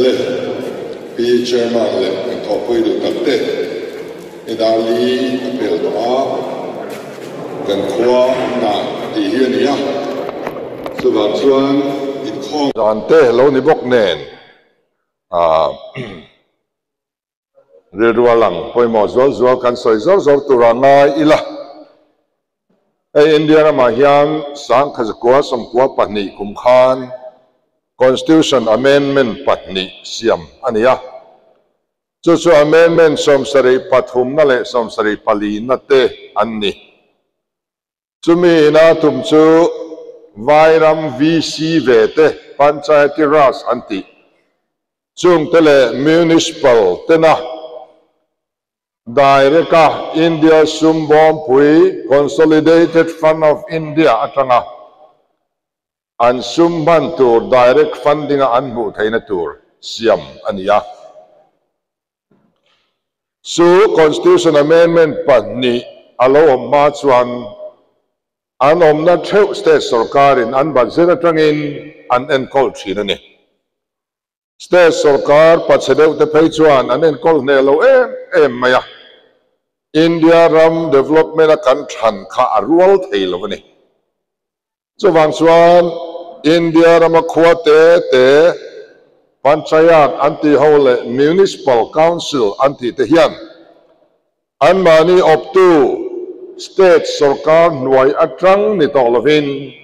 le pi chairman le thopoi du takte idali apel doa kan khwa na ti hian ya suban chuan in khong dan te lo ni bok nen rerualang poimo zol kan soi zor turangai ila India ma hian sang khazkwa somkwa pani kumkhan Constitution Amendment patni siam ania chu amendment somsari pathum na le somsari pali na te anni chumi na tum chu vairam VC vete panchayati raj anti chung tele municipal tena Director India Sumbom Pui Consolidated Fund of India atanga an sumban tur direct funding anbu thaina tur siam ania su constitution amendment pani alo ma chuan an omna theu state sarkar in an budget atangin an encol thinani state sarkar pachadeu te phei chuan an encol ne lo em maya India ram development kan than kha arual theilowani chuwang chuan India rama khwate te panchayat anti hole municipal council anti te hian an mani up to state sarkar nuai atrang ni tolovin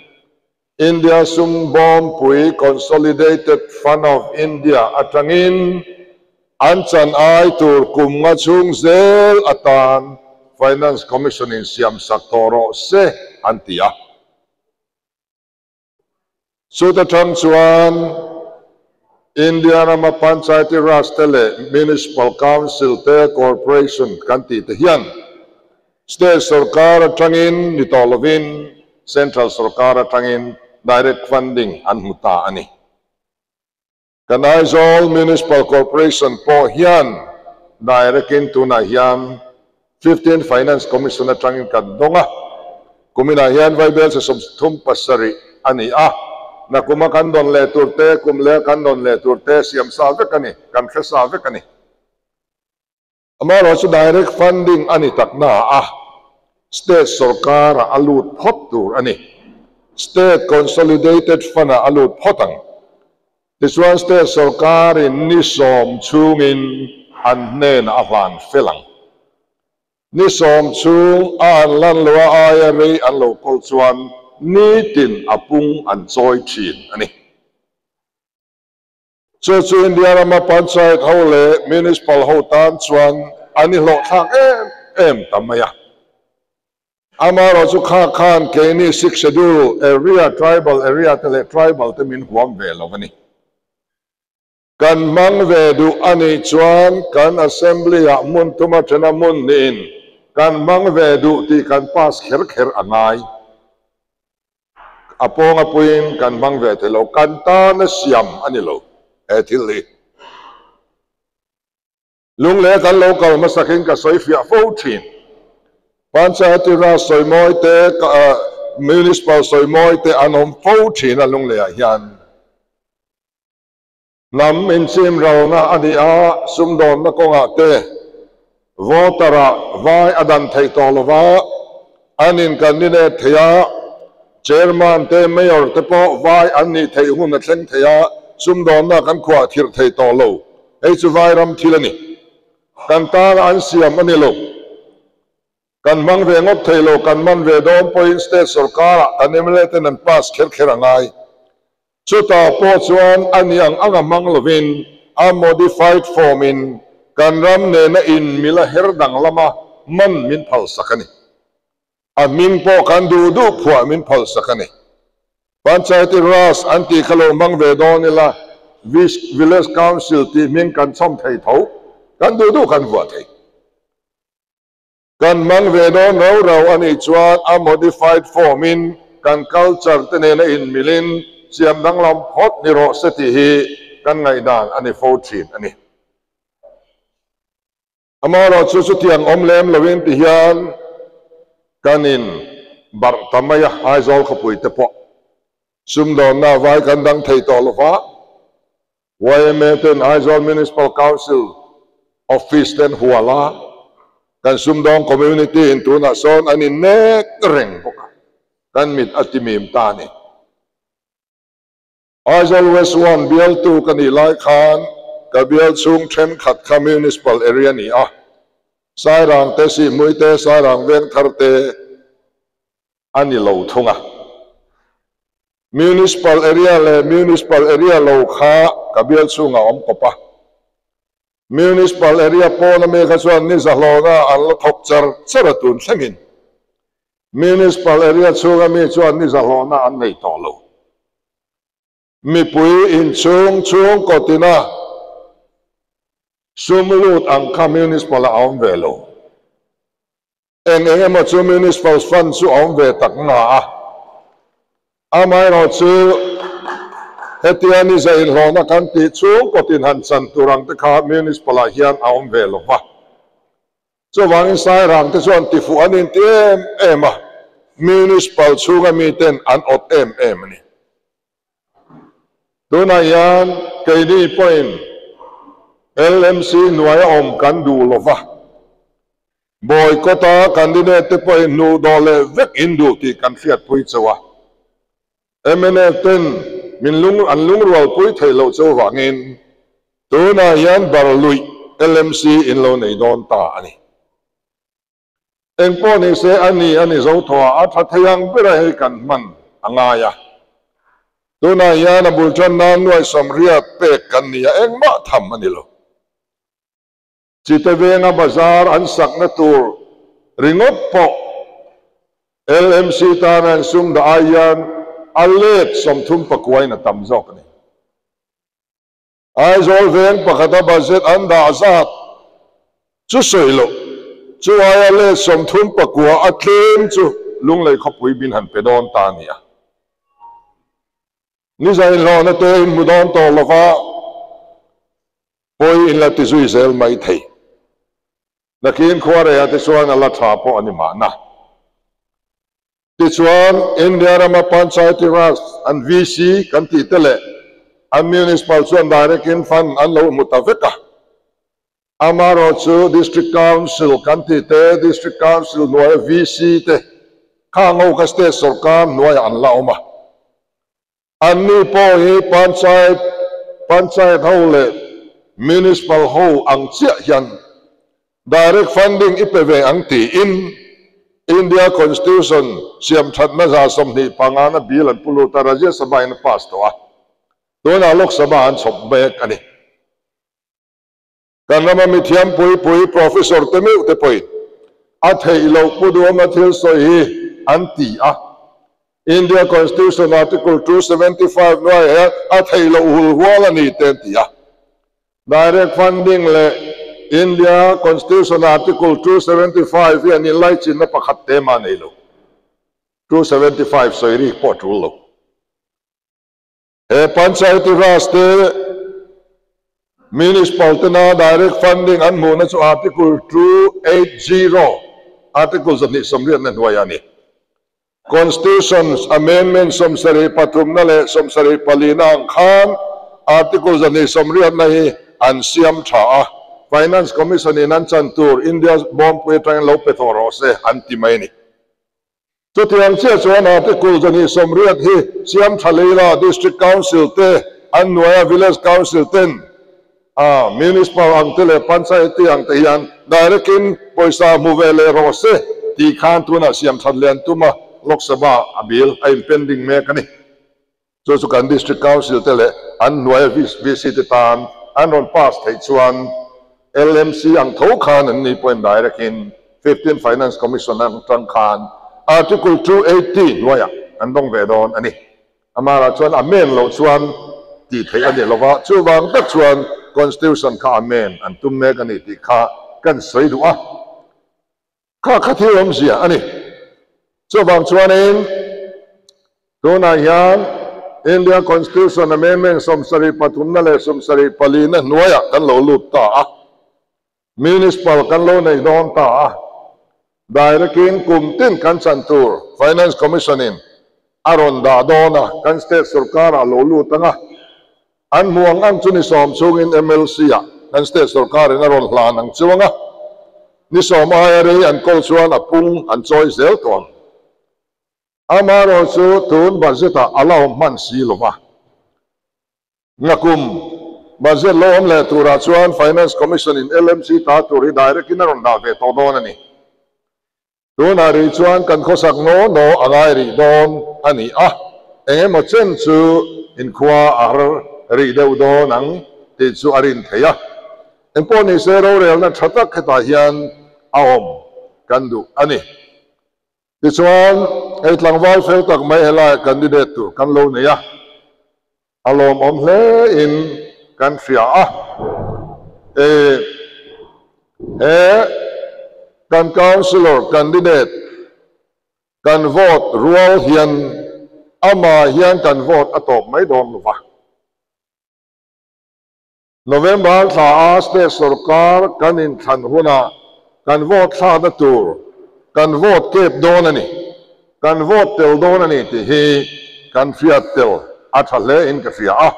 India Sumbom Pui Consolidated Fund of India atrangin anchan ai tur kumnga chung zel atan finance commission in siam saktoro se antia so the term chuan India rama panchayati raj tele municipal council te corporation kanti te hian state sarkar atangin nitolovin central sarkar atangin direct funding anmuta ani Kanaizol municipal corporation po hian direct into na hian 15 finance commission atangin kadonga kumina hian vaibel sa thum pasari ani na kumakan don le turte kumle kan don le turte siam sa vekani kan khesa vekani amaro su direct funding ani takna state sarkar alut phot tur ani state consolidated fund alut photang this one state sarkar in nisom chungin annen avan felang nisom chung an lan lowa ayari an local chuan nitin apung an choi thin ani chu India rama panchayat hole municipal ho tan chuan ani lo thak em tamaya amaro chu khan ke ni 6 schedule area tribal area tele tribal te min huam ve lovani kan mang ve du ani chuan kan assembly a mun tuma thena mun nin kan mang ve du ti kan pass kher angai apong apuin kan mang ve te lo kan ta na siam ani lo ethili lung le kan local masakin ka soifia votin panchayati raj soimoi te municipal soimoi te anom votin alung le hian nam inchim rauna ani sumdon na konga te votara vai adan thei tolova anin candidate theya chairman te mayor te po vai anni thei hun na thleng theya sumdon na kan khwa thir thei to lo ei chu vai ram thilani kan ta an siam ani lo kan mang ve ngop thei lo kan man ve dom point state sarkar anemle ten an pass kher angai chuta po chuan aniang anga mang lovin a modified form in kan ram ne na in mila herdang lama man min phal sakani min po kan du phwa min phal sakani panchayati raj anti khalo mang ve donila village council ti min kan chom thei tho kan du kan wa thei kan mang ve don no raw ani chuan a modified form in kan culture te ne na in milin siam dang lam phot ni ro seti hi kan ngai dan ani fortune ani amaro chu tiang omlem lovin ti hian kanin bar tamaya haizol khapui te po sumdon na vai kan dang thei to lova YMA ten Aizawl Municipal Council Office ten Huala kan sumdong community in tuna son ani nek reng boka kan mit atimim tani Aizawl West 1 BL2 kan ilai khan ka BL chung them khat kha municipal area ni sairang te si muite sairang veng tharte ani lo thunga municipal area lo kha kabial chunga om kopa municipal area pona me kha chuan ni zahlona an lo thok charatun thlengin municipal area chunga me chuan ni zahlona an nei to lo mi pui in chung kotina sumlut ang kha municipal aum velo emo chu municipal fund chu aum ve tak na amai ro chu hetiani zain lona kan ti chung kotin han chan turang te kha municipal hian aum ve lo wa chu wang sai rang te chuan ti fu anin tem ema municipal chunga mi ten an ot em ni tuna yan kaini point LMC nuaya om kan du lo wa boykota candidate te point nu dole vek indu ti kan fiat pui chawa MNF ten min lung rual pui thailo chu wangin tuna yan barlui LMC in lo nei don ta ani engpo ni se ani zo thwa a thathayang pera he kan man angaya tuna yan abul chan nan noi somria pe kan nia engma tham ani lo chitavenga bazar an sakna tur ringot po LMC tanan sum da ayan alet somthum pakwai na tamjok ni Aizawl veng pakhata budget an da azat chu soilo chu alet somthum pakwa atlem chu lunglei khopui bin han pedon ta nia ni zain lo na te mudon to lova poi in la tizui zel mai thei nakin khware ya te chuan ala tha po ani ma na ti chuan India rama panchayati raj an VC kan ti tele an municipal chuan direct in fund an lo mutaveka amaro chu district council kan ti te district council noi VC te kha ngo ka state sarkar noi an la oma an ni po hi panchayat ho le municipal ho ang chia hian direct funding ipeve ang ti in India Constitution siam thatna za somni pangana bill an puluta Rajya Sabha in pass to dona Lok Sabha an chop back ani kanama mithiam pui professor temi te point athei lo pudu mathil so hi anti India Constitution article 275 no athei lo hulwala ni tenti direct funding le India Constitution article 275 yan nilai chin na pakhat tema nilo 275 so iri potrulo panchayati raste municipal tena direct funding an muna so article 280 articles of ni somrian na wayani Constitution's amendment somsari patum na le somsari palina ang khan articles of ni somrian na hi an siam tha Finance Commission in Anchantur, India's bomb petrang lopethoro se anti-maini. So tiang chia chuan article jani somriat hi siam thalila district council te anwaya village council ten municipal ang tele panchayati ang tiyan direct in poisa movele rose ti khan tuna siam thalian tuma Lok Sabha abil ay pending me kani. So kan district council tele anwaya visit tan anon pass thai chuan LMC ang thau khan an ni point direct in 15 Finance Commission ang tang khan article 280 noya andong vedon ani amara chuan amen lo chuan ti thei ani lova chuwang tak chuan constitution kha amen an tum me kan ti kha kan sei du kha thiom sia ani chuwang chuan in dona yan India Constitution amendment somsari patunna le somsari palina noya kan lo lut ta municipal kan lo nei don ta direct in kumtin kan Chantur Finance Commission in aron da dona kan state sarkar lo lu tanga an muang ang chu ni som chung in MLC a kan state sarkar in a rol hlan ang chuanga ni som ai re an kol chuan a pung an choi zel ton amaro chu tun budget a alaw man si lova ngakum budget lom le tura chuan finance commission in LMC ta turi direct in a ron da ve to don ani tun a ri chuan kan khosak no angai ri don ani a engemaw chen chu in khua ar ri deuh dawn ang ti chu arin theia engpawh ni se ro rel na thatak hetah hian a awm kan duh ani tichuan ei tlangval fel tak mai helai candidate tu kan lo neia a lawm awm hle in kan hria a kan councillor candidate kan vote rual hian ama hian kan vote atop mai dawm luwa November thla a state sarkar kan in than huna kan vote thla na tur kan vote kep dawn ani kan vote tel dawn ani ti hi kan fiat tel a thale in ka fia a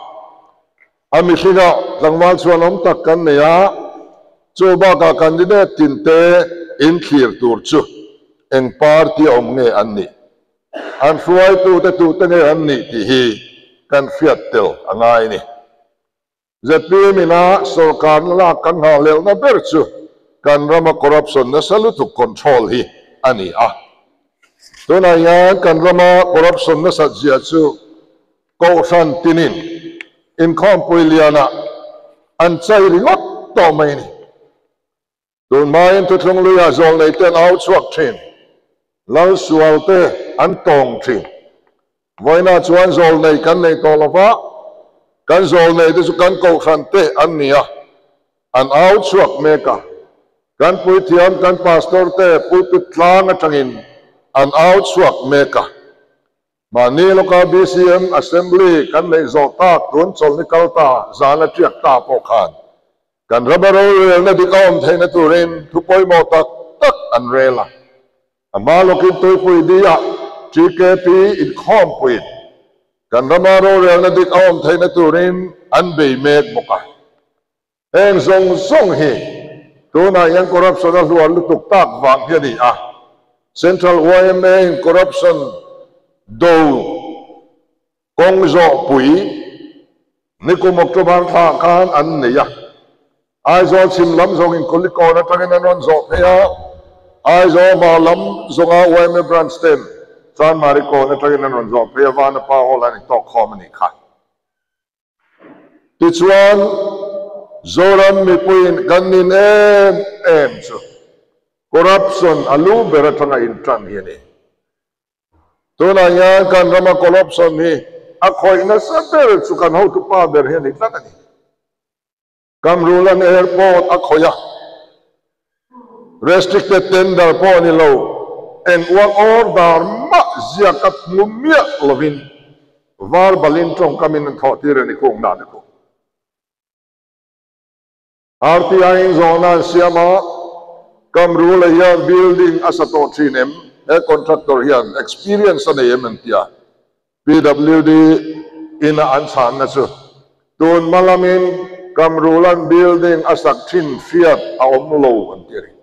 ami hlinga tlangwal chuan om tak kan neia chu ba ka candidate tin te in thlir tur chu eng party om nge an ni an hruai tu te nge an ni ti hi kan fiat tel angai ni ZPM ina sarkar la kan ha lel na ber chu kan rama corruption na salu to control hi ani a tuna yan kan rama corruption na sajia chu ko san tinin in kompuiliana an chai ringot to mai ni tun mai to thong luya zol nei ten out chuak thin lal sual te an tong thin voina chuan zol nei kan nei to lova kan zol nei te chu kan ko san te an nia an out chuak meka kan pui thiam kan pastor te pulpit tlang atangin an out chuak meka mani loka BCM assembly kan nei zo ta tun chol ni kalta zana triak ta po khan kan rabaro rel na dikom theina turin thupoi mo tak an rela ama lokin toi pui dia GKP in kompuit kan rabaro rel na dikom theina turin an bei mek moka eng zong hi tuna yang corruption a luar lutuk tak wang hiani a Central YMA in corruption do kong zo pui ni kumok tuban tha kan an neya ai zo chim lam zong in koliko na tangin anon zo phea ai zo ma lam zonga YMA branch ten chan mariko na tangin anon zo phea van pa holan to khomani kha tichuan zoram mi puin ganin em chu corruption alu beratanga in tran hiani tuna yan kan rama corruption ni akhoi na saber chu kan ho tu pa ber hiani tlatani Kamrulan airport akhoya restricted tender po ni lo and one order ma ziakat mumia lovin var balin trong kamin an thotir ni kong na ko RTI in zona siama Kamrul here building asato chinem a contractor here experience an ementia PWD in ansan na chu don malamin Kamrulan building asak chin fiat aomlo antiri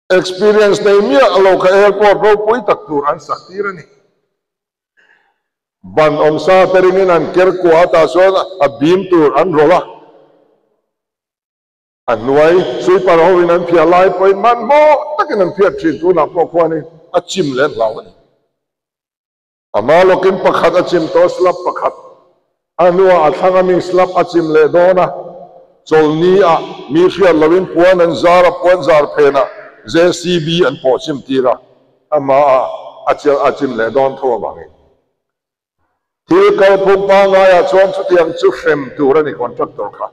experience na imia alo ka airport ro pui taktur an saktirani ban omsa teringin an kerko ata so a beam tur an rola anuai sui parowin an phia lai poi man mo takin an phia thin tu na po khwani a chim len lawani amalokin pakhat a chim to slap pakhat anua athangami slap a chim le dona cholni a mi phia lovin puan an zara puan zar phena JCB an po chim tira ama a chim le don tho bangi thi kal phum pa nga ya chon chu tiang chu frem turani contractor kha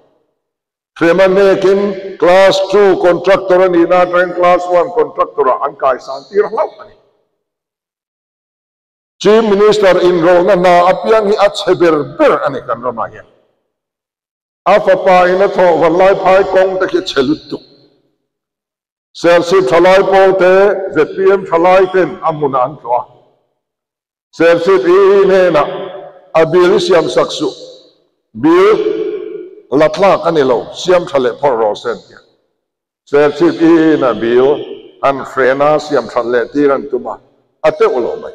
Making class 2 contractor ni na train class 1 contractor an kai santi rahlau ani Chief Minister in role na apiang hi at seber ber ani kan rama hian afa pa ina tho walai phai kong ta ki chelutu Selsi thalai polte ZPM thalai ten amuna an twa Selsi i ne na abilisiam saksu bill latla kanilo siam thale por rosen self in a bill an frena siam thale tiran tuma ate ulo mai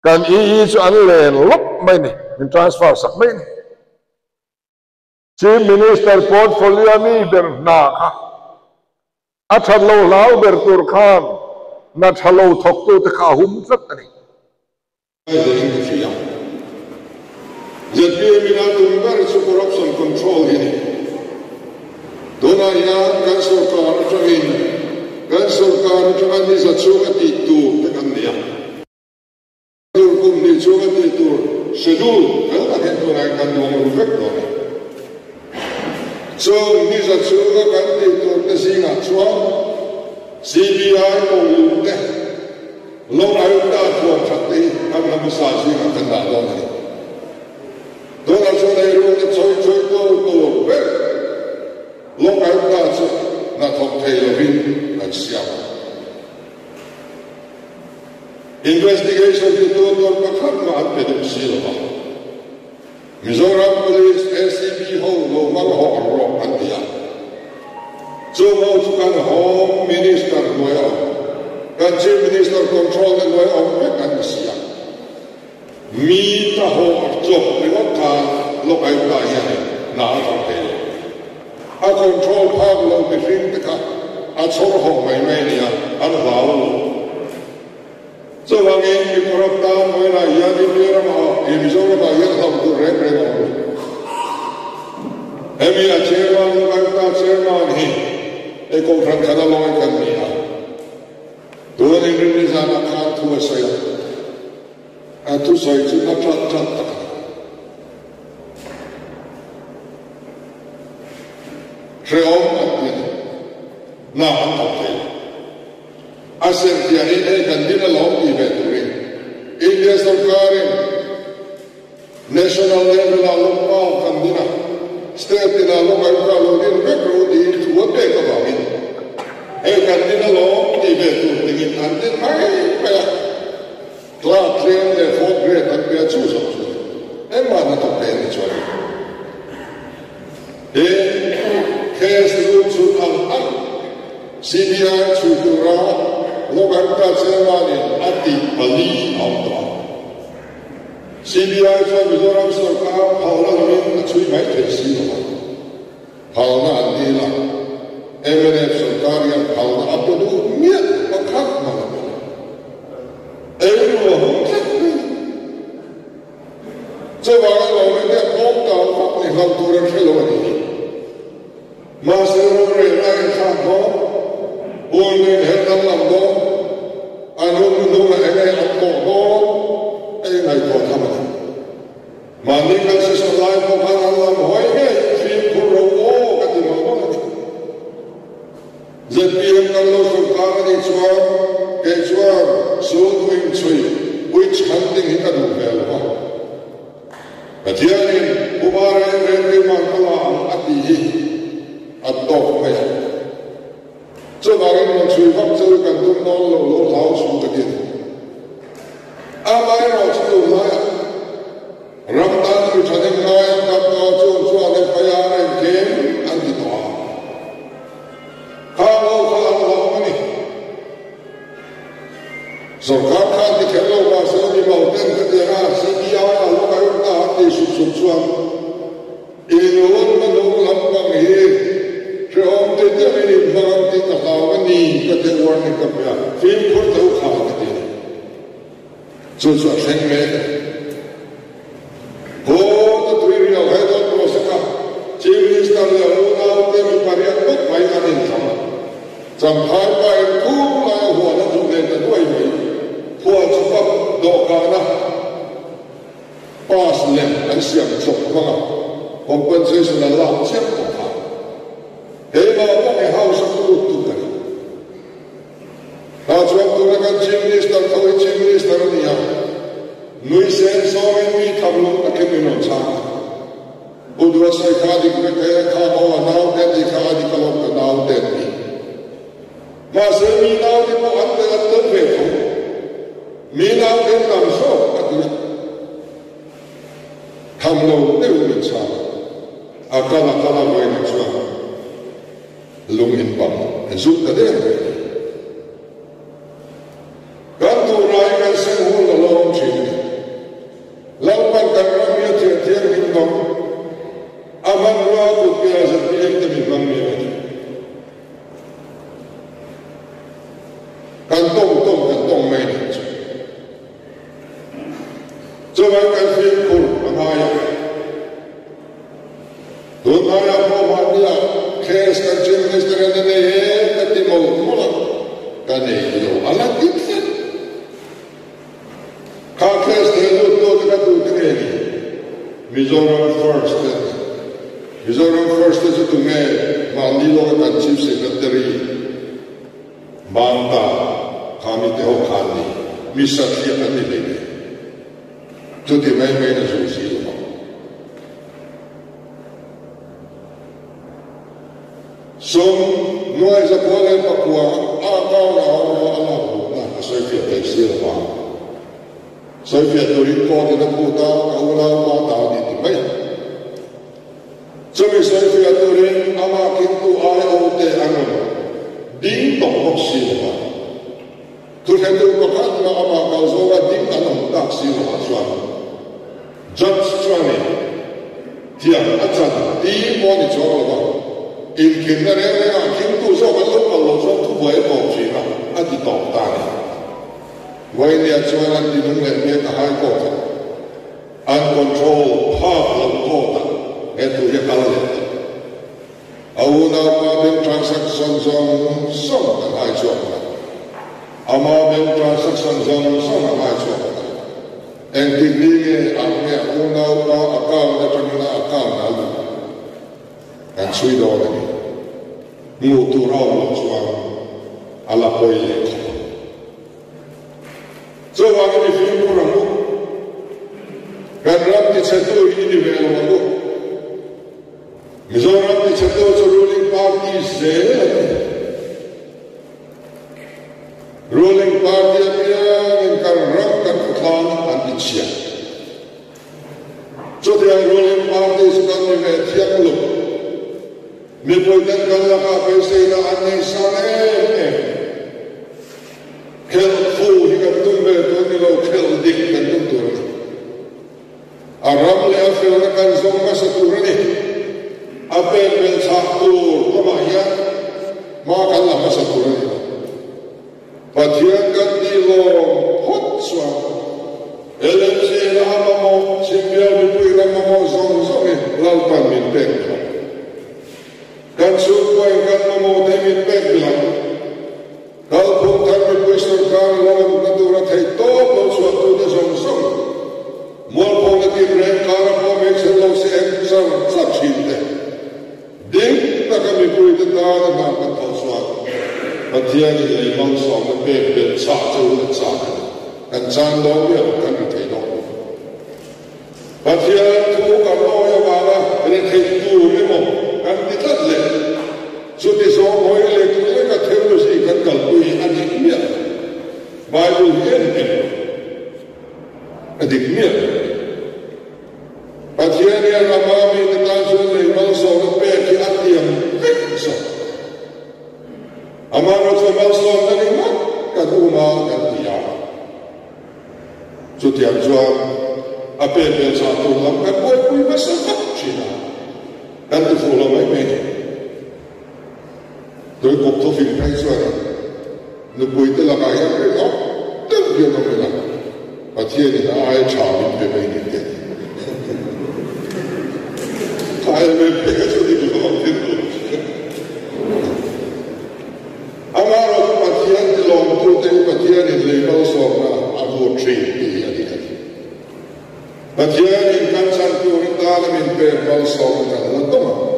kan chu an len lop mai ni in transfer sak mai ni chief minister portfolio mi ber na kha athalo lau ber tur khan na thalo thok tu te kha hum sak ani ZPM ina tumbar su corruption control ini dona ya kan sarkar atangin ni sa chungati tu tekan dia kum ni chungati tu schedule kan akan tu kan dong reflect dong so ni sa chungati tu tesinga chuang CBI ko yute long ayu ta tu thati kan lam sa si kan da dong ni dona so nei ru ni choi to ve long ayu ta chu na thok thei lovin kan siam investigation to pakhat ma pe dum silwa Mizoram Police SCP ho lo mal ho ro andia so mo chu kan home minister noya kan chief minister control the noya of kan siam mi ta ho chok ni ka lo ai ta ya na thok thei a control power lo be fin ka a chor ho mai mai ni an lao lo so wangin mi korupta moi na ya ni mera ma e mi zo ba ya tham tu re re ma emi a chairman ka ta chairman hi e ko thang kana lo kan ni ha tu ni ni sa na kha tu sa ya a tu sa chu na chat chat ta Reom at na ang tapay Asen tiani kan din along eventuri India sarkarin national level along pa kan din state din along ay kalong din rekro di tuwa pe ka bagin kan din along eventuri tingin kan din ay kaya class 3 and 4th grade at kaya chusa mana to pe ni chwa kaya silu chu ang CBI chu dura Logarta Ceremony Ati Bali Auto CBI cho Mizoram Sarkar Paula Min Chui Mai Tesi Paula Andila MNF Sarkar yang Paula Abdu Miat Makat Malabi Everyone Coba kalau mereka Bokta Fakni Halturan Filawani Masih Rera yang Sakho Ulin Hetan Lambo Anu Nuna Ene Akoko Ene Ko Thamana Mandika Sisalai Mokan Alam Hoine Film Kuro O Kati Mamona ZPM Kallo Sarkar Ni Chuan Ke Chuan Sul Tuin Chui Which hunting Hikadu Velwa Katianin Kumare Rendi Mangkala Ati Atok Maya So bagay mo chui fak chui kan tum non lo lao su ta din amai ro chu ma ram tan chu thading na yang kap to chu chu ale phaya re kem an di to ka lo khala lo ni so ka ka di khelo ba so ni ba ten ka de na si di ya lo ka yu ta ti su su chuan e lo ma lo lam ka he Om te te ni bang te ta ka ni ka te war ni ka pya film por to kha ka te so so seng me ho to tri ri ha do pro sa ka chief minister le ho na te mi pariat ko pai ka ni tham cham phai pai ku la ho na ju ne ta doi mai ho chu pa do ka na pas le an siam chok ma compensation la la chep Heba kami house tu kan. Tajwab tu kan chief minister kau chief minister ni ya. Nui sen somen mi tablo akemino cha. Udwa sai khadi ke kaya kha ho nau de di khadi kalau ke nau de ni. Masa mi nau di mo ante atte ve ko. Mi nau de nam so atu. Hamlo neu min sa akala vai na chua lung in bang zut ta de kan tu rai kan sen hu la lom chi lau pan kan ram ya thier min bang aman ra ku pya za ti ek min bang mi kan tong mai ni cho vai kan fi kur amaya Dunaya Muhammadiyah kes kan jenis dengan ini tapi mau mulak kan itu alat itu kakes itu dengan ini Mizoram first itu tungai mandilo kan chief secretary banta kami tahu kami misatria kami ini itu di mana solusi noi za pole pakua a ka na ala na soi fia te sia ba soi fia to ri ko de na puta ka ula ma ta ni ti mai soi fia to ri ama kin tu ai o te anu ding to ko si ba tu he tu ko ka na ama ka zo wa ding anu ta si ba swa just strani tia acha di mo ni cho ba in kin na re na kin tu so ka lo so tu boy ko chi na a di to ta ni wai ni a chwa na di nung le me ka hai ko an control half of ko ta e tu ye ka le au na ma ben transaction song ka hai chwa ama ben transaction song ka hai chwa en di ni a me a na pa account na tra na account na lu kan sui do ni mu tu ro lo chua ala poi le so wa ni fi ku ra mu kan ram ti chetu ni ve lo mu Mizoram ti chetu so ruling party apia in kan ram kan khan an ti chia so the ruling party is kan ni ve thiak lo mi poi tan kan la ka pe se na an nei sa ne kel fu hi kan tu ve to ni lo kel dik kan tu tu aram le a fe na kan zong ma sa tu ni a pe ben sa tu ko ma ya ma kan la ma sa tu ni pathian kan ni lo hot swa ele se la ma mo simbia mi pui na ma mo zong zong ni lal pan min pe kan sukuai kan mo David Beckland kal pun kan puistor kan lawan natura thai to lo suatu de song mol po ti brand kara po me se lo se exam sab chinte ding ta ka mi pui de ta na ka to suat pathian ni le mang song na pe pe cha chu na cha kan chan do ya kan thai do pathian tu ka lo ya ba la re thai tu me mo kan ti tat le so ti so moi le tu le ka theu si kan kal pui adik mia bible en adik mia pathian ya rama mi ta so le mal so na pe ki atiam pek so amaro so mal so na ni ma ka du ma kan ti ya so ti am so a pe sa tu lam ka pui ma sa chi na kan tu fu lo mai me tôi cục thu phim hay rồi nó bùi tới là cái cái đó tất nhiên nó mới là và thiên thì ai trả mình về mấy cái tiền ai về cái chỗ đi được không thiên được amaro và thiên thì lòng tu tế và thiên thì lấy bao sòng là avo tree đi đi và thiên thì căn san tu ta là mình về bao sòng là nó tốt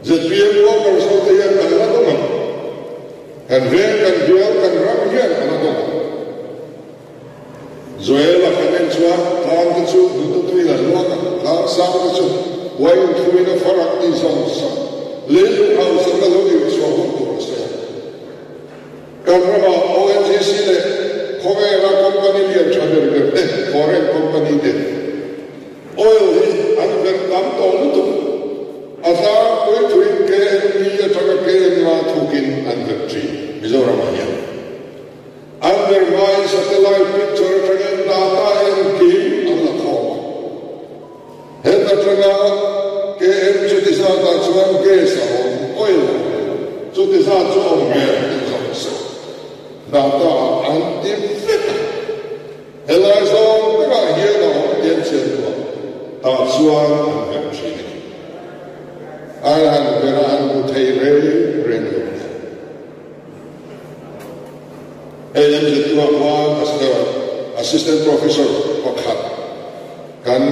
Zat biar ko per so te ya kan la dong kan ve kan dia kan ram ya kan dong zoela kan en chua kan ke chu du tu la lo ka sa ke chu wai tu na farak ti song sa le lu ha sa ka lo ni so ho ko sa kan ma ONGC le khome ra company ni cha de foreign company de oil Mizoram anya. Under my satellite picture trangin data and kim Allah khoma. Heta tranga KM chutisa ta chuan ke sa oil. Chutisa chuan me so. Data anti fit. Helai so ka here na yen chen ko. Ta chuan an chini. Aran veran uthei re ren. AM Jitua Kwan as the assistant professor of Khat. Kan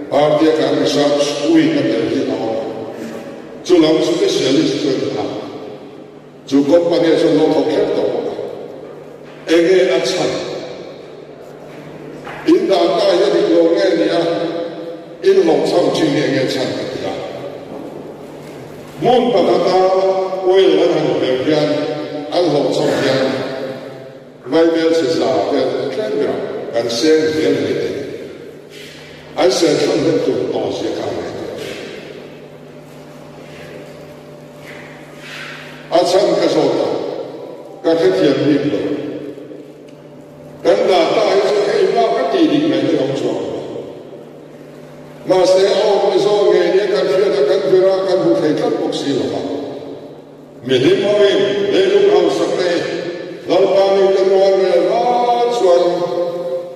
party kan research ui kan dari awal. Culam specialist kan. Cukup pada semua hoker tu. Ege achan. Inda ta ya di longan ya. In long sam ching ege achan kita. Mun patata oil kan berkian. An long sam kian. Vai ver se sabe, claro, kan sen ver lite. Ai sen kan det tu oss jag kan. Atsan ka sota. Ka khetiam biblo. Kan data ai so ei ba ka ti dik me te ong so. Ma se o me so nge ni kan fia ta kan vera kan bu thei kat boksi lo ba. Me lim hoi, le lu au sakne. Lalpani kanuan melat suan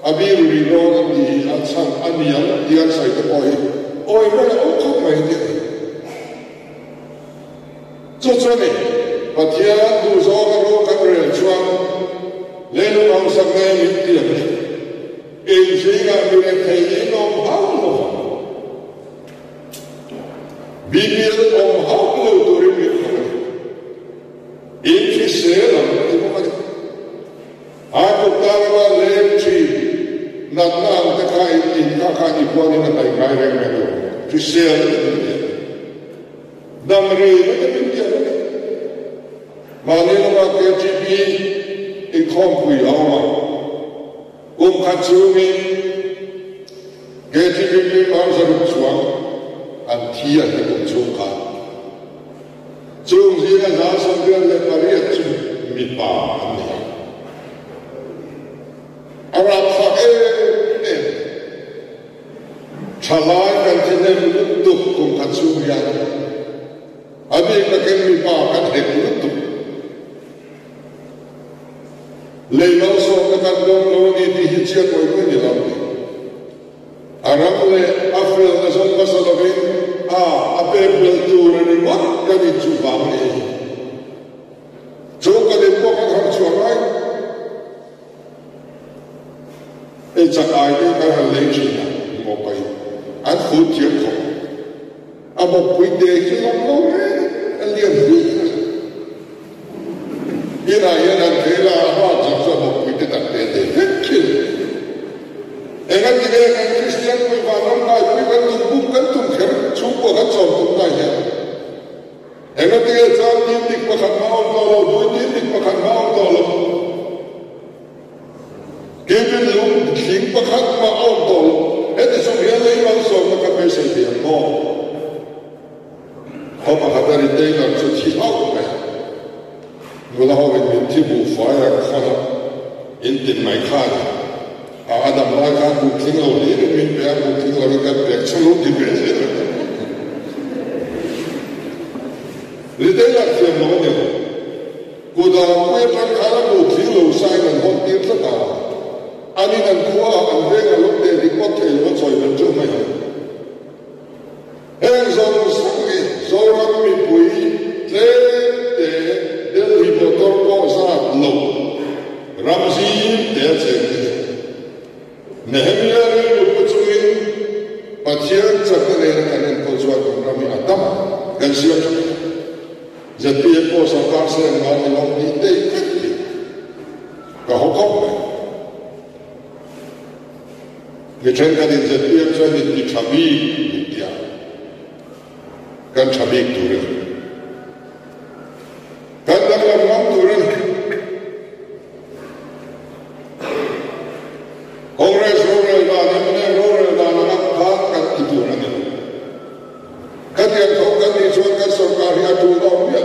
abiru di nong di atsan anian di ansai terpoi. Oi mana okok main dia. Cucune, patian tu zoga ro kanrel suan lelu ang saknay mitya. Insinga miren kay inom haulo. Bibir om haulo turin mitya. Infiseram Aku tahu lemci, natang terkait kakak ibuan ini tak kaya mereka. Fisel itu, damri itu dia. Mana orang KGB ikhompuy awak, kacumi KGB ni bangsa berjuang, antian berjuang. Jung dia nasab dia lepariat mipa ni. Arab fakir, calai kan jenis lutuk kum kacurian. Abi kakek mipa kan hek lutuk. Lelau so kan dong loni dihijat kau itu ni lagi. Arab le Afril nasab masalahin apa beltur ni mak kan itu bangni. Jauh kan itu kan harus cuarai. Chắc ai đi cái là lấy gì à, một bài ăn phụ thiệt không, một quý đề khi làm lâu đấy, anh liền đi, như này anh thấy là họ chẳng sao một quý đề đặc biệt để hết kêu, anh thấy anh Christian quý vào năm nay quý cần tung khéo, chú của các chồng tung này nhé, anh thấy cha tin địch và khăn máu to đôi tin địch và khăn máu to Kevin Lung King Pakat Ma Auto, et is on here later so the capacity of more. How about the day to keep out there? Will have it Tibu fire color into my car. Adam Laka who cling out here, me there who cling out that absolutely better. The day like the morning, good on Weapon Kalabu Kilo sign and what deals about. Ani nan kuah ambil alok dari kotel macam itu macam. Zon sangi, zoran mipui, del hipotor ko saat lo. Ramzi dia cakap. Nehemiah ni lupacuin, patian cakap ni kanan kojuan kami Adam, dan siap. Jadi apa sakar saya mengalami long di dekat. Kau kau. Kita kan ini setiap hari di cabik dia, kan cabik turun, kan dalam orang turun, Kongres Royal dan mana Royal dan orang kan itu turun, kan yang kau kan disuruhkan sorkari atu orang dia,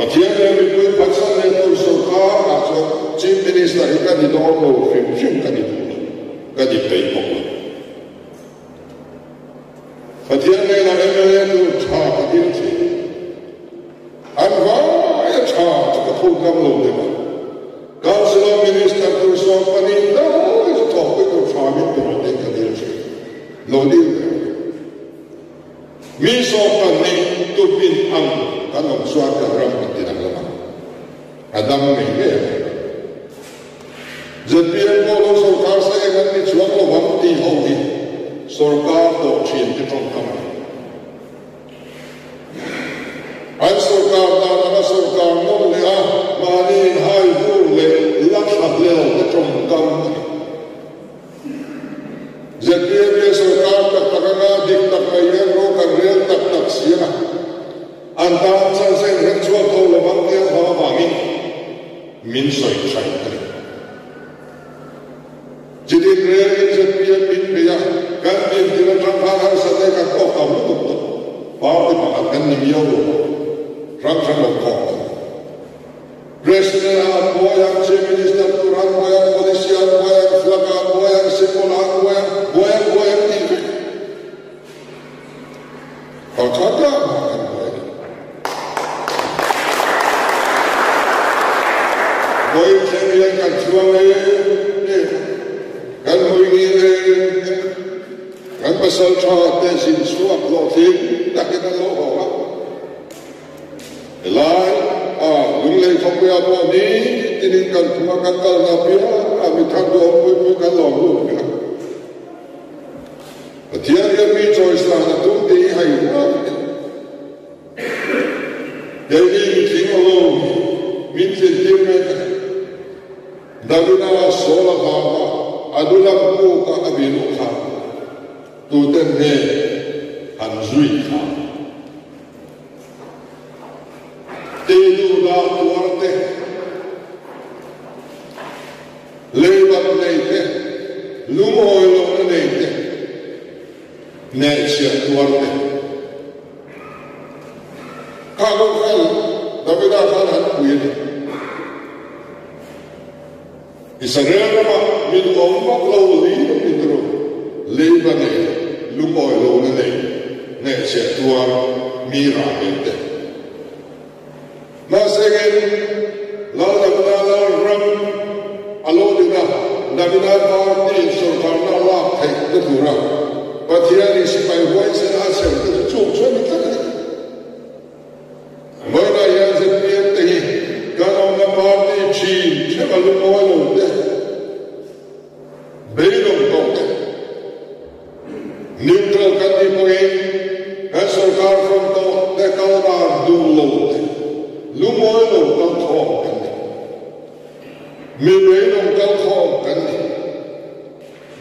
Pathian le mi patsan le tu sarkar aso chief minister ka di do lo film ka di pay mo. Pathian le na MLA tu cha ka di chi. Anwa ya cha ka thu kam lo de ba. Council minister tu so pani da is topic of farming to de ka di chi. Lo di. Mi so pani tu pin ang kanong suat ka ram tinang lamang. Adam me. ZPM ko lo sarkar sa egan ni chuak lo bang ti ho hi. Sarkar to chin ti tong kam. Ai sarkar da na sarkar no le a mani hai bu le lak hat le ti tong kam. ZPM ye sarkar ka tagana dik tak mai ro ka rel tak sia. Antan san sen ren chuak ko lo bang ti ha ba mi. Min soi chai ta. Jadi rel ZPM bin biya kan bin dina tangkar sa te ka ko ka mu tu. Pa ti pa kan ni yo lo. Rang lo ko. President boyang chief minister turan boyang polisian boyang flaga boyang sipolan boyang ti. Ka ka Boy yang kan chuang kan boy ni kan pasal cha te sin suak lo ti tak kita lo ho lai lung le khong ya bo ni tin kan thuma kan kal na pia ami thang do boy kan lo lu Pathian ya mi choice la na tum ti hai wa Devi mi thing lo mi tin ti me Davina sola kama adulam ko ka abinu ka tuten ne hanzui ka tedu da tuarte lebat neite lumoilo neite necia tuarte kago kal Davina kan kuini Israel ma min omba lawli mitro lebane lumoy lo ne se tuar mira mente masegen la ram alodina nabina parti sorkarna la thek de dura pathiani sipai voice na se chu chu ni ta moina ya se piente hi kana na parti chi chema lumoy lo de Belum tongke, neutral kan di poin, sarkar from to dekaunar dulu, lumoy lo kal thong kan ni, mi belum kal thong kan ni,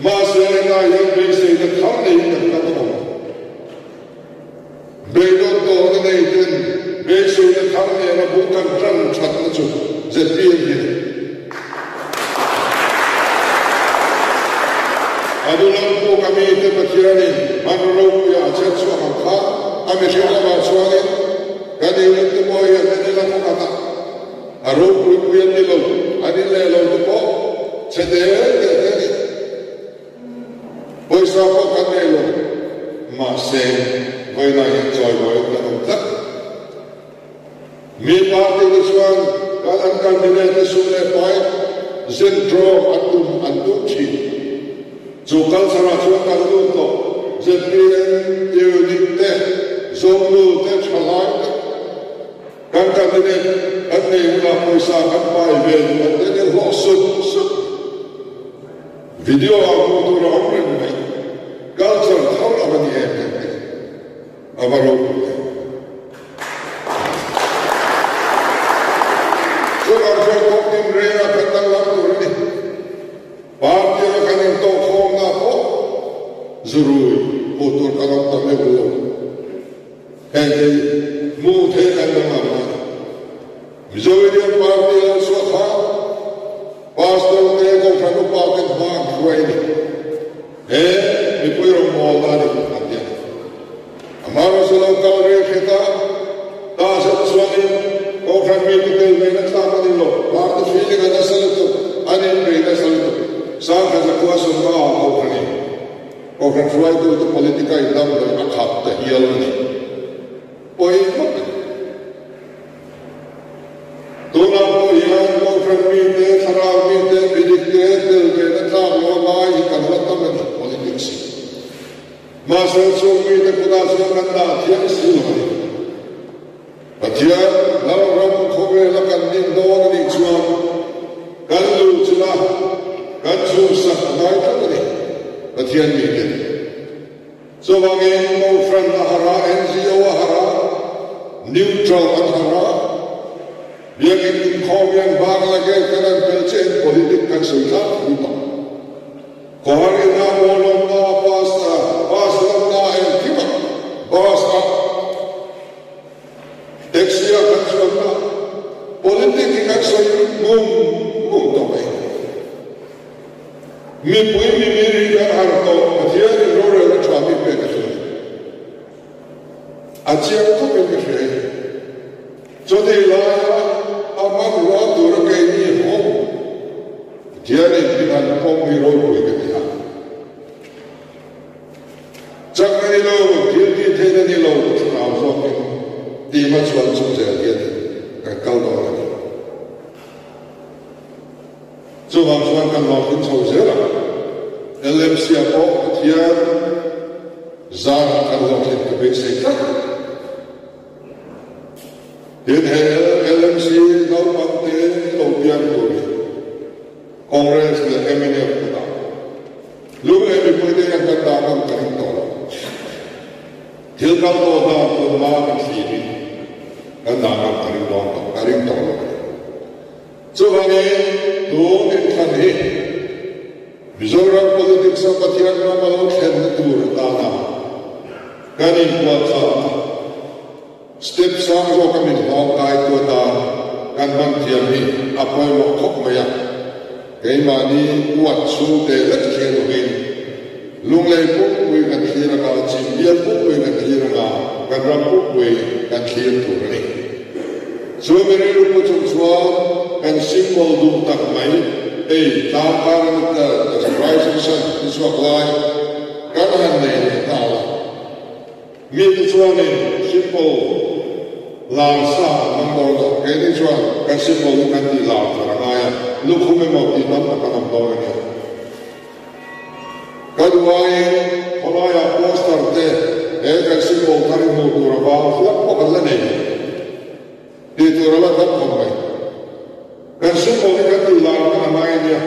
masih na yang besi de thang ni kan thong, belum to ni den besi de thang ni na bukan tran chat na chu, ZPM ni. Adulang po kami ito Pathiani, manulog ya chat suwang ka, kami siya ba suwangin, kanina ito po yan, kanila po kata. Arog po yan nilo, anila ito po, sa dere, po isa po kanilo, maseng, ko'y na-enjoy mo yung nanagtak. May party na suwang, kalang kandidato sulepay, zentro antum chi. Jokal saraswa kalu to, ZPM unit te, zomlu te chalai te, kan kadine ane una poisa kan pai vel, ane lo sut. Video aku tu ramai ni, culture thau apa ni ni, abaro. So kalau kau tim rela tentang lalu ni, parti akan itu Zurui, putur kalam tame bulu. Henti, muthe kandang apa? Mizoidian parti al swatha, pastor tego kanu paket bang kuaini. Ipuirong mola di punya. Amaro sulam kalre kita, dasar suami, kau kan mi te tel me na sa ka ni lo war te feeling ana sal to ani me na sal to sa ka za ko so ma ko ni o kan try to politica idam lo akhap ta hial ni oi mo do na ko yan ko kan mi te khara mi te bidik te tel me na sa lo ma I kan la ta me politics ma so so mi te ko da so kan da thiam si lo ni Atia lau ram khobe la kan ning do ni chuan kan lu chula kan chu sa nai ta ni Atia mi ke so wangen mo friend hara NGO hara neutral hara biang in khobian bang la ke kan pelchen politik kan sulta ni ba kori na molom na pasta na en kiba basta Texia kansuana politik kansuana mum tomai mi pui mi miri kan harto atia ni rore na chami pe kansuana atia ko pe kansuana jodi la amam ro dur ke ni ho dia ni bihan ko mi ro ko ke dia chakni lo dia the ni lo na so ke Di ma chuan chu je dia kan kal do ni chu wang chuan kan lo hin chou je la LMC ko thia za kan lo hin ke be se ka din he LMC lo pan te lo pian ko ni Congress le MNF ko da lu e me poi de kan ta kan kan to thil kan to da ko ma kan si ni kan da kan karing to so bange to in kan he Mizoram politics of Patian na malo khen tur ta na kan in kwa cha step sang ro kam in hong kai to ta kan bang thiam ni apoi mo khop ma ya ei ma ni wat su te let khen ro in lung lei pu wi kan thira ka chim bia pu wi kan thira ka kan ram pu wi kan thir tu ni so mere ru pu chung chua kan symbol dum tak mai ei ta kan ta rising sun is what lai kan han nei ta la mi tu chua ni symbol la sa mang do da ke ni chua kan symbol kan ti la ta na ya lu khu me mo ti tam ka nam do ni Kaduai Holaya poster te kan symbol kari mo dura ba flak po kan lane di dura la kan ko mai kan symbol kan ti la na mai dia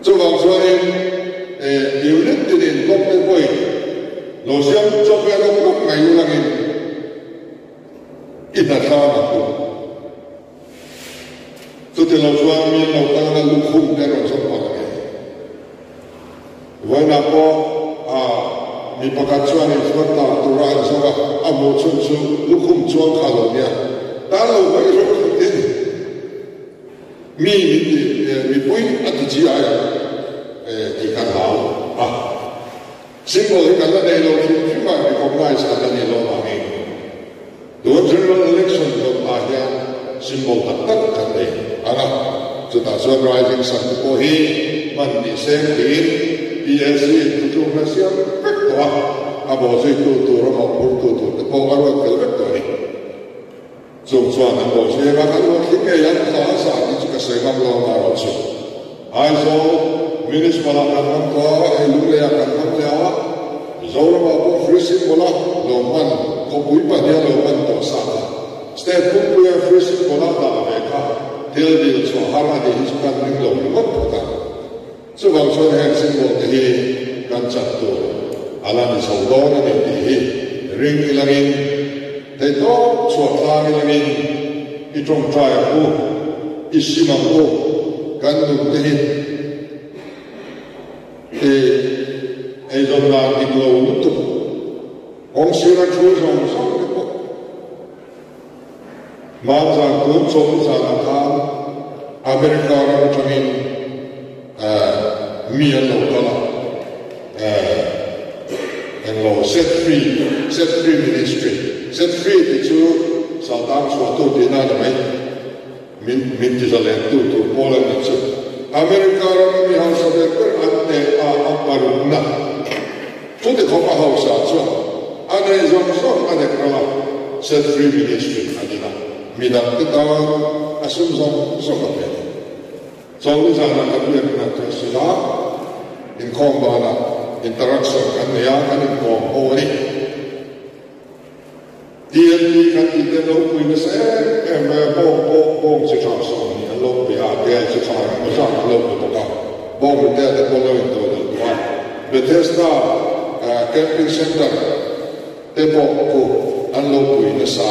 so wang so unit din kop te boy lo siam cho pe lo kop mai lu langin ita sa na tu so te lo so mi lo ta na lu khum te ro so pa When I go, mi pagkachuan ni Florida, Turan, Saga, Amo, Chunchu, Lukum, Chuan, Kalonia. Talo, may ro din. Mi pui at the GI, di kanal. Symbol ka na nilo, hindi ma recognize ka na nilo namin. Doon general election ko tayo, symbol tatak ka na. So that's what rising sun ko hi, man di same PSC tutung na siya vektor abo si tuturo mo purtuto te po arwat kel vektor ni so suan abo si ba kalu kike yan sa ni ka se mam lo ma ro so ai so minis mala kan ko ai lule ya kan ya zoro ma po frisi bola lo man ko bui pa dia lo man to sa step pu ya frisi bola da ve ka til dil so hara de his kan ring lo mo ta so wang so hen symbol te hi kan chat to ala ni so do na ni te hi ring ilangin te to so tla ilangin I trong trai ko I simang ko kan nu te hi e don la ni lo nu tu ong sira chu jong so te ko ma za ko so za na ka America ra chamin mi lo kala and law set free ministry set free the two sau đó số tu thì na là mấy mình chỉ là tu Poland này chứ America là mình học sao được cái anh này Parun na chú thì không có học sao chứ anh ấy giống anh ấy là set free ministry anh ấy là mình đặt cái đó assume giống cái này giống như rằng là các bạn là cái gì đó in combat interaction kan ya kan ko ori đi kan ti de lo kuin se em bo se cha so ni lo be a de se cha ma sa lo ko ka bo me de ko lo into do wa Bethesda camping center te bo ko an lo kuin sa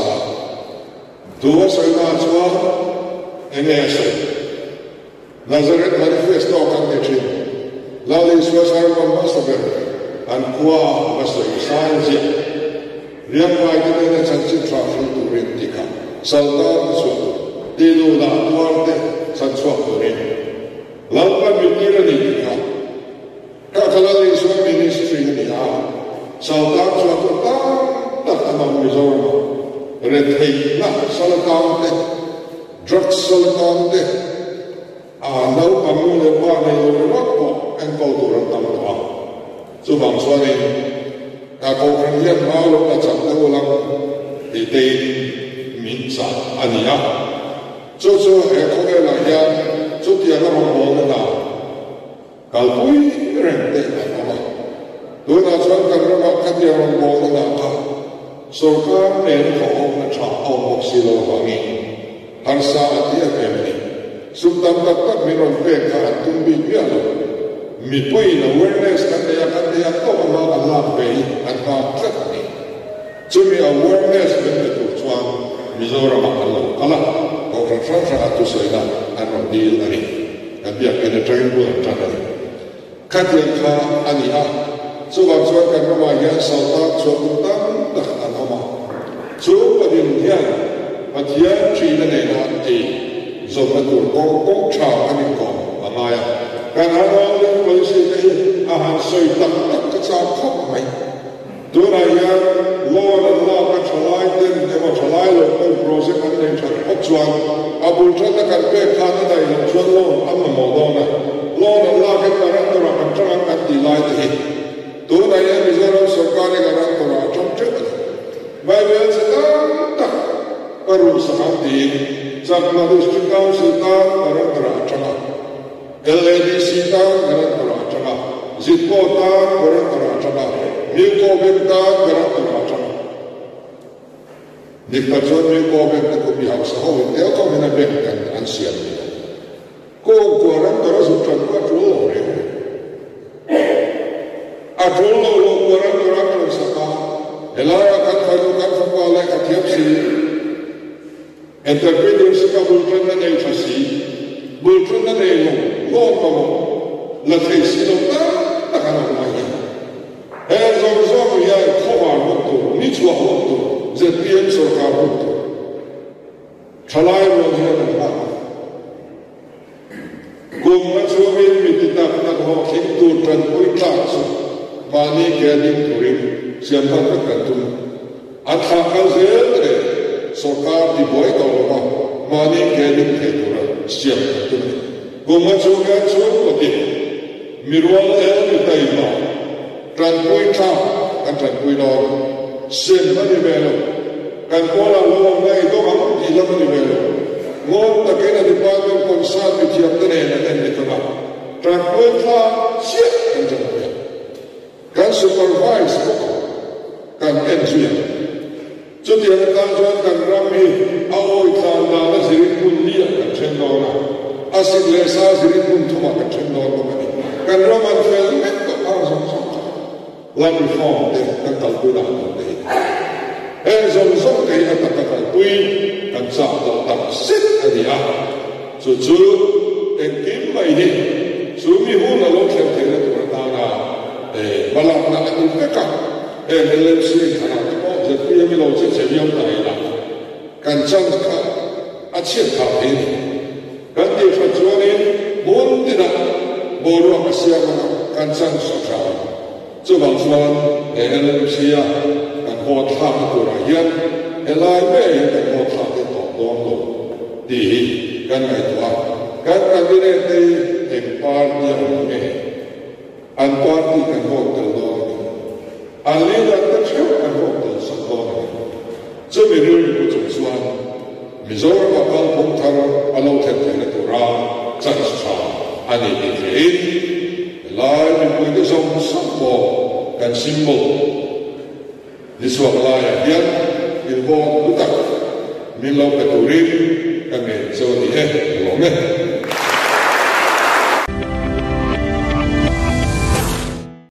do sa na chwa ene se Nazareth manifesto kan te chin Lali suasana masaber, angkua masuk sahaja. Riang lagi dengan sanksi trafik tu rentika. Saldan suatu, tilu dah tuar deh sansuatu ren. Lalu mikir ni kita. Kalau lali suatu ministry ni saldan suatu tak amal mizorma. Redhei nak saldan deh, drugs saldan deh. Nau kamu lepas ni waktu engkau turun tanpa. Sebab suami, kalau kalian malu macam orang di minta ania, so ekor lagi, so tiada orang mana. Kalau pun rendah apa, dua nasional kerana kerja orang mana apa, sorkan engkau macam orang silo wangi, harsa dia pemini. Sultan tak minum peka tumbi biar mi pui na awareness kan dia to ma Allah be atau tak ni cumi awareness betul tuan Mizoram Allah Allah kau fransa atau saya anu deal ni kan dia kena train buat tanah katian ka ania sebab kan rumahnya salta sultan tak nama so padin dia patian China ni Zomat kong cha kami kong amaya. Karena orang polisi ini ahan soitak tak kecakap mai. Duraya Lord Allah kacalai dan demo calai lokal proses anda cakap cuan. Abul cakap kan pekana dah yang cuan lo amma modona. Lord Allah kataran orang kacang kan dilai deh. Duraya Mizoram Sarkar kataran orang cakap. Bible sedang tak perlu sahadi. Sabna District Council orang teracak, LADC orang teracak, Zitpo orang teracak, Milkobek orang teracak. Diktator Milkobek itu pihak sahau dia kau menabekkan ansian dia. Kau orang terus ucapkan dulu orang. Adulu orang terus apa? Elakan fadukan fakwalai katiap sih. Interpreter suka bulkan na ay kasi, bulkan na ay mo la face no tak anak lagi. Zom ya khabar betul, ni cuma betul, ZPM Sarkar betul. Chalai wajah nampak. Gumma suami mitidak nak ho kintu tran kuitak mani gading turim siapa tergantung. Athakal zedre. Sarkar di boy kalau mani gading kedura siap tu. Gumma juga cukup mirwal kita transpoi kan transpoi lor sem mani belo kan pola lo ngai do kamu hilang mani belo ngor tak kena di pagi konsat di tiap tenen dan di tengah transpoi siap kan transpoi kan supervise kan engineer jadi ada tanggungan kan rami awal tanda ada sirik pun dia kan cendora asik lesa sirik pun cuma kan cendora kan raman filmet tu langsung lalu form deh kan talpulah deh zong deh kan talpui kan sah tak sit dia susu engkim ini sumi huna lo cendera tu bertanda balap nak tu mereka dalam sini kan jadi yang lo cendera yang dah kan cangka aceh kafir kan dia fajuan ini pun tidak baru apa siapa kan cangka Sebab LMC kan buat hak kurayan, lai me kan mo tha te to dom lo ti kan ngai tua kan candidate te em party me an party kan mo tel do an leader te cheu kan mo tel sa do chu mi ru ku chu suan Mizoram akal pong thara alo the the to ra chan cha ani ni the lai mi pui te som sam bo kan symbol Niswa Malaya hian il bo lutak min lo peturin kan nge so ni he lo nge